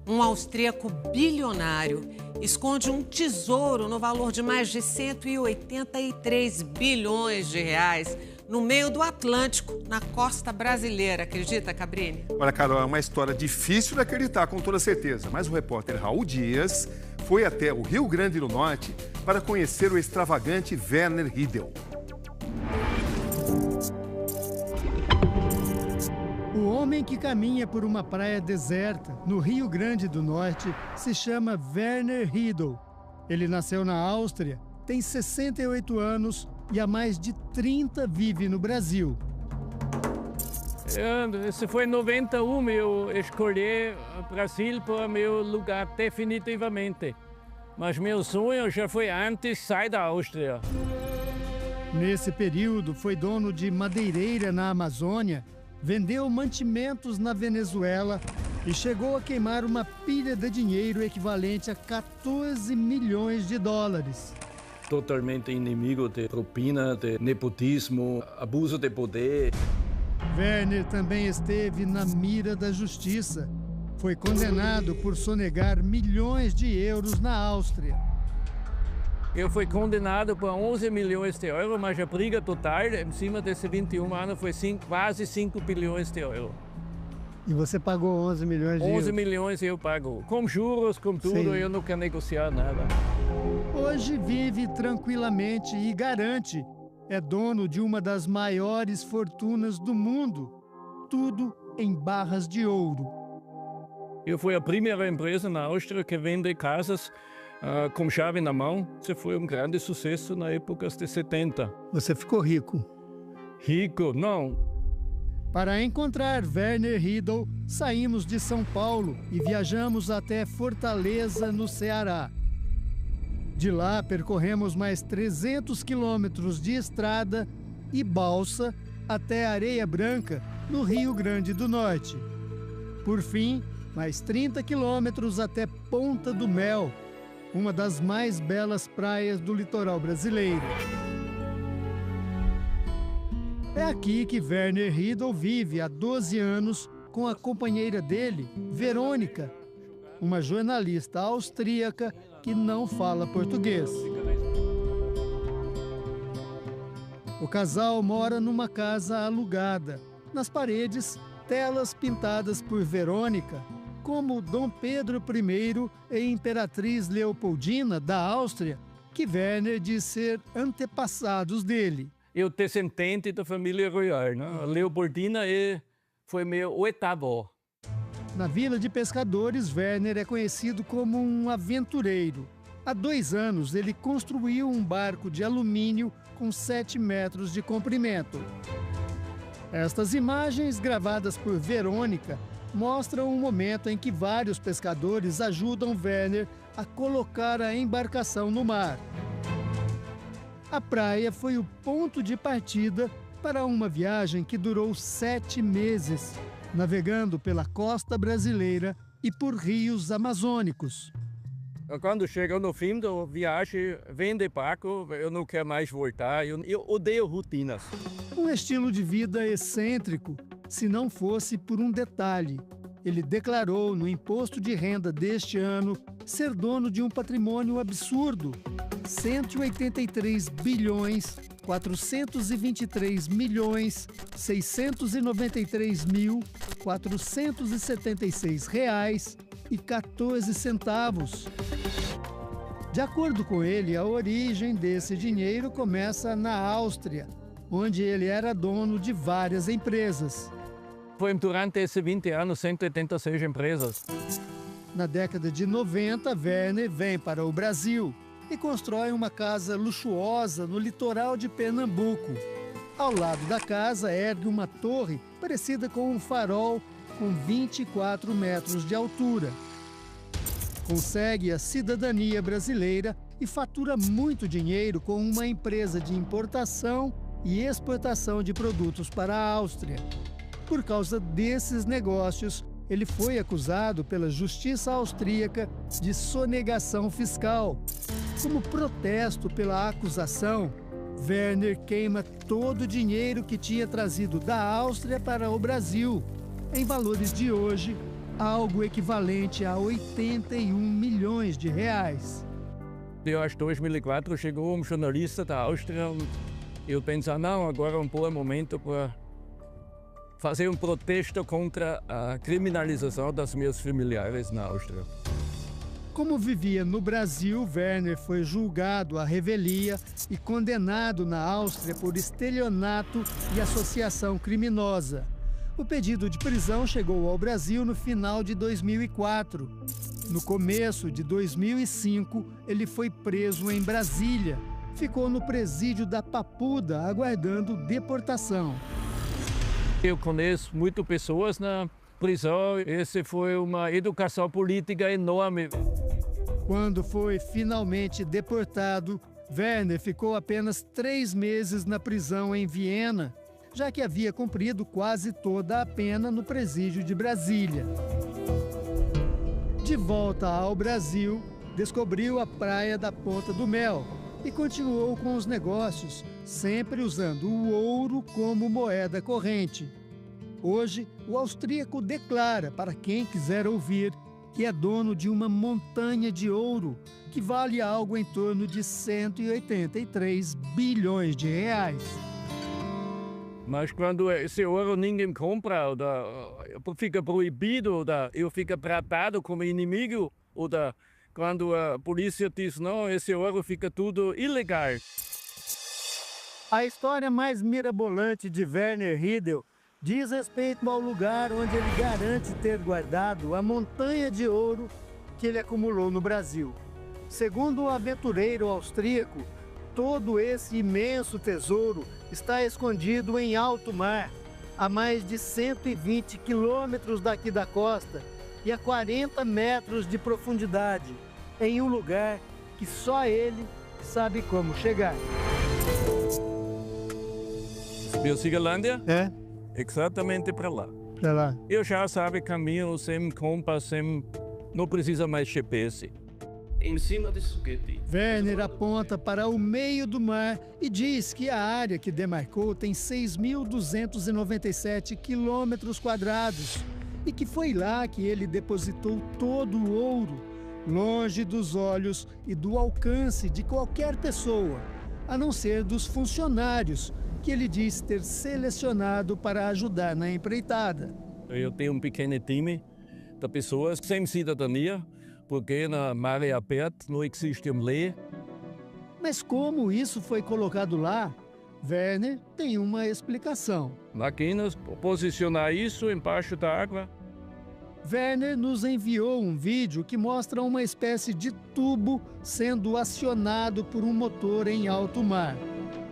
Um austríaco bilionário esconde um tesouro no valor de mais de 183 bilhões de reais no meio do Atlântico, na costa brasileira. Acredita, Cabrini? Olha, Carol, é uma história difícil de acreditar, com toda certeza. Mas o repórter Raul Dias foi até o Rio Grande do Norte para conhecer o extravagante Werner Riedel. O homem que caminha por uma praia deserta, no Rio Grande do Norte, se chama Werner Riedel. Ele nasceu na Áustria, tem 68 anos e há mais de 30 vive no Brasil. Esse foi em 91, eu escolhi o Brasil para meu lugar definitivamente. Mas meu sonho já foi antes sair da Áustria. Nesse período, foi dono de madeireira na Amazônia, vendeu mantimentos na Venezuela e chegou a queimar uma pilha de dinheiro equivalente a 14 milhões de dólares. Totalmente inimigo de propina, de nepotismo, abuso de poder. Werner também esteve na mira da justiça. Foi condenado por sonegar milhões de euros na Áustria. Eu fui condenado por 11 milhões de euros, mas a briga total, em cima desses 21 anos, foi quase 5 bilhões de euros. E você pagou 11 milhões de euros? 11 milhões eu pago. Com juros, com tudo, Sim. Eu não quero negociar nada. Hoje vive tranquilamente e garante, é dono de uma das maiores fortunas do mundo. Tudo em barras de ouro. Eu fui a primeira empresa na Áustria que vende casas com chave na mão. Isso foi um grande sucesso na época de 70. Você ficou rico. Rico? Não. Para encontrar Werner Riedel, saímos de São Paulo e viajamos até Fortaleza, no Ceará. De lá, percorremos mais 300 quilômetros de estrada e balsa até Areia Branca, no Rio Grande do Norte. Por fim, mais 30 quilômetros até Ponta do Mel, uma das mais belas praias do litoral brasileiro. É aqui que Werner Riedel vive há 12 anos com a companheira dele, Verônica, uma jornalista austríaca que não fala português. O casal mora numa casa alugada. Nas paredes, telas pintadas por Verônica, como Dom Pedro I e Imperatriz Leopoldina da Áustria, que Werner diz ser antepassados dele. Eu descendente da família royal, né? A Leopoldina foi meu oitavo. Na Vila de Pescadores, Werner é conhecido como um aventureiro. Há 2 anos, ele construiu um barco de alumínio com 7 metros de comprimento. Estas imagens, gravadas por Verônica, mostram um momento em que vários pescadores ajudam Werner a colocar a embarcação no mar. A praia foi o ponto de partida para uma viagem que durou 7 meses, navegando pela costa brasileira e por rios amazônicos. Quando chega no fim da viagem, vende barco, eu não quero mais voltar, eu odeio rotinas. Um estilo de vida excêntrico, se não fosse por um detalhe. Ele declarou no imposto de renda deste ano ser dono de um patrimônio absurdo: 183 bilhões 423 milhões 693 mil 476 reais e 14 centavos. De acordo com ele, a origem desse dinheiro começa na Áustria, onde ele era dono de várias empresas. Foi durante esses 20 anos 186 empresas. Na década de 90, Werner vem para o Brasil e constrói uma casa luxuosa no litoral de Pernambuco. Ao lado da casa ergue uma torre parecida com um farol com 24 metros de altura. Consegue a cidadania brasileira e fatura muito dinheiro com uma empresa de importação e exportação de produtos para a Áustria. Por causa desses negócios, ele foi acusado pela justiça austríaca de sonegação fiscal. Como protesto pela acusação, Werner queima todo o dinheiro que tinha trazido da Áustria para o Brasil, em valores de hoje, algo equivalente a 81 milhões de reais. Eu acho que em 2004 chegou um jornalista da Áustria e eu pensei, não, agora é um bom momento para fazer um protesto contra a criminalização dos meus familiares na Áustria. Como vivia no Brasil, Werner foi julgado à revelia e condenado na Áustria por estelionato e associação criminosa. O pedido de prisão chegou ao Brasil no final de 2004. No começo de 2005, ele foi preso em Brasília. Ficou no presídio da Papuda, aguardando deportação. Eu conheço muitas pessoas na prisão. Essa foi uma educação política enorme. Quando foi finalmente deportado, Werner ficou apenas 3 meses na prisão em Viena, já que havia cumprido quase toda a pena no presídio de Brasília. De volta ao Brasil, descobriu a praia da Ponta do Mel e continuou com os negócios, sempre usando o ouro como moeda corrente. Hoje, o austríaco declara, para quem quiser ouvir, que é dono de uma montanha de ouro que vale algo em torno de 183 bilhões de reais. Mas quando esse ouro ninguém compra, fica proibido, eu fico tratado como inimigo, quando a polícia diz não, esse ouro fica tudo ilegal. A história mais mirabolante de Werner Riedel diz respeito ao lugar onde ele garante ter guardado a montanha de ouro que ele acumulou no Brasil. Segundo o aventureiro austríaco, todo esse imenso tesouro está escondido em alto mar, a mais de 120 quilômetros daqui da costa e a 40 metros de profundidade, em um lugar que só ele sabe como chegar. Biocigolândia? É? Exatamente para lá. Para lá. Eu já sabe caminho sem compass, não precisa mais GPS. Em cima disso aqui. Werner aponta para o meio do mar e diz que a área que demarcou tem 6.297 quilômetros quadrados e que foi lá que ele depositou todo o ouro, longe dos olhos e do alcance de qualquer pessoa, a não ser dos funcionários que ele diz ter selecionado para ajudar na empreitada. Eu tenho um pequeno time de pessoas sem cidadania, porque na maré aberta não existe lei. Mas como isso foi colocado lá, Werner tem uma explicação. Máquinas posicionar isso embaixo da água. Werner nos enviou um vídeo que mostra uma espécie de tubo sendo acionado por um motor em alto mar.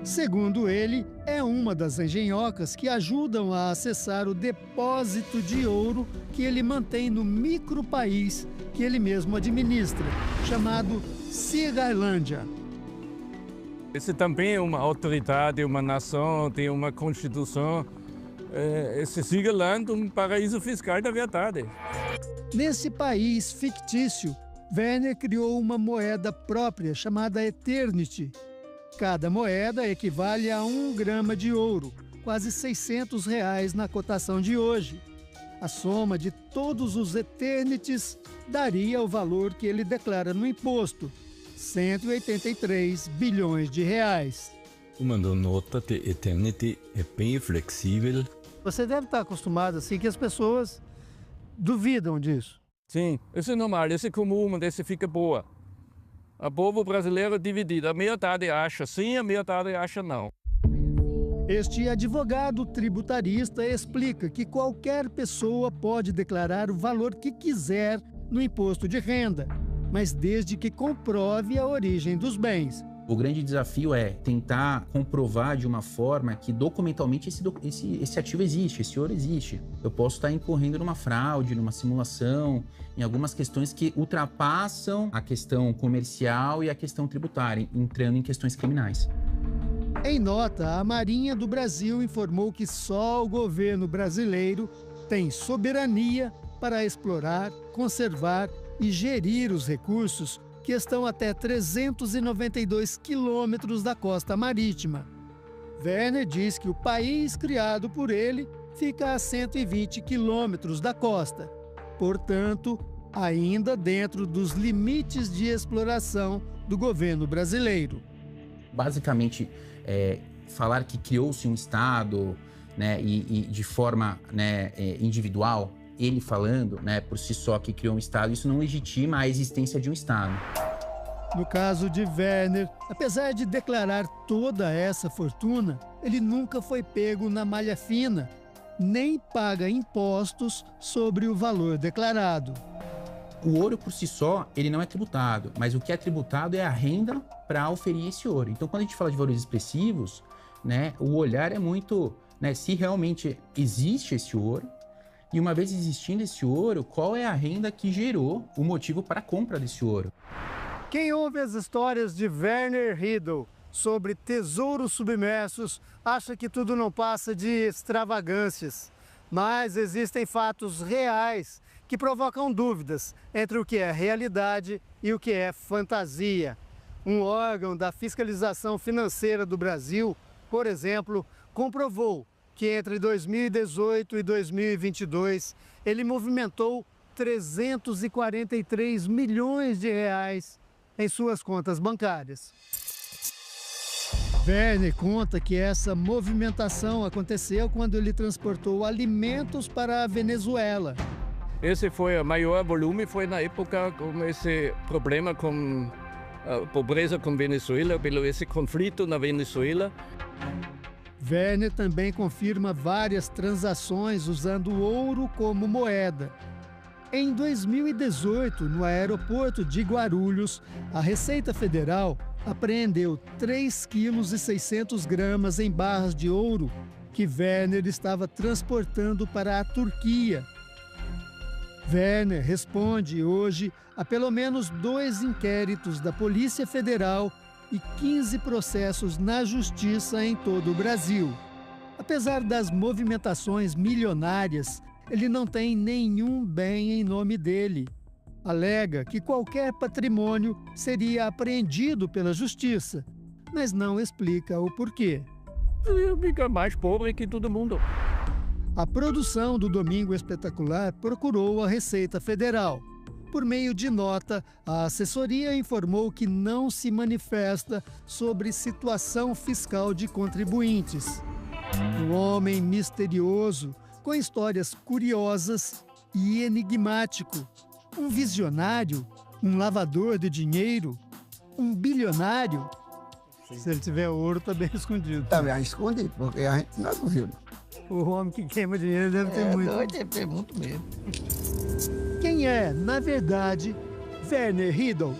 Segundo ele, é uma das engenhocas que ajudam a acessar o depósito de ouro que ele mantém no micropaís que ele mesmo administra, chamado Siegerlândia. Esse também é uma autoridade, uma nação, tem uma constituição. Esse Siegerland é um paraíso fiscal da verdade. Nesse país fictício, Werner criou uma moeda própria chamada Eternity. Cada moeda equivale a 1 grama de ouro, quase R$600 na cotação de hoje. A soma de todos os Eternities daria o valor que ele declara no imposto, 183 bilhões de reais. Uma nota de Eternity é bem flexível. Você deve estar acostumado assim que as pessoas duvidam disso. Sim, isso é normal, isso é comum, isso fica boa. O povo brasileiro é dividido, a metade acha sim, a metade acha não. Este advogado tributarista explica que qualquer pessoa pode declarar o valor que quiser no imposto de renda, mas desde que comprove a origem dos bens. O grande desafio é tentar comprovar de uma forma que documentalmente esse ativo existe, esse ouro existe. Eu posso estar incorrendo numa fraude, numa simulação, em algumas questões que ultrapassam a questão comercial e a questão tributária, entrando em questões criminais. Em nota, a Marinha do Brasil informou que só o governo brasileiro tem soberania para explorar, conservar e gerir os recursos que estão até 392 quilômetros da costa marítima. Werner diz que o país criado por ele fica a 120 quilômetros da costa. portanto, ainda dentro dos limites de exploração do governo brasileiro. Basicamente, falar que criou-se um Estado, né, e de forma, né, individual, ele falando, né, por si só que criou um Estado, isso não legitima a existência de um Estado. No caso de Werner, apesar de declarar toda essa fortuna, ele nunca foi pego na malha fina, nem paga impostos sobre o valor declarado. O ouro por si só, ele não é tributado, mas o que é tributado é a renda para auferir esse ouro. Então, quando a gente fala de valores expressivos, né, o olhar é muito, né, se realmente existe esse ouro, e uma vez existindo esse ouro, qual é a renda que gerou o motivo para a compra desse ouro? Quem ouve as histórias de Werner Riedl sobre tesouros submersos acha que tudo não passa de extravagâncias. Mas existem fatos reais que provocam dúvidas entre o que é realidade e o que é fantasia. Um órgão da fiscalização financeira do Brasil, por exemplo, comprovou que entre 2018 e 2022 ele movimentou 343 milhões de reais em suas contas bancárias. Werner conta que essa movimentação aconteceu quando ele transportou alimentos para a Venezuela. Esse foi o maior volume, foi na época com esse problema com a pobreza com Venezuela, pelo esse conflito na Venezuela. Werner também confirma várias transações usando o ouro como moeda. Em 2018, no aeroporto de Guarulhos, a Receita Federal apreendeu 3,6 kg em barras de ouro que Werner estava transportando para a Turquia. Werner responde hoje a pelo menos 2 inquéritos da Polícia Federal e 15 processos na Justiça em todo o Brasil. Apesar das movimentações milionárias, ele não tem nenhum bem em nome dele. Alega que qualquer patrimônio seria apreendido pela Justiça, mas não explica o porquê. Eu fico mais pobre que todo mundo. A produção do Domingo Espetacular procurou a Receita Federal. Por meio de nota, a assessoria informou que não se manifesta sobre situação fiscal de contribuintes. Um homem misterioso, com histórias curiosas e enigmático. Um visionário, um lavador de dinheiro, um bilionário. Se ele tiver ouro, está bem escondido. Está bem escondido, porque a gente não viu. O homem que queima dinheiro deve ter muito. Deve ter muito mesmo. Quem é, na verdade, Werner Riedl?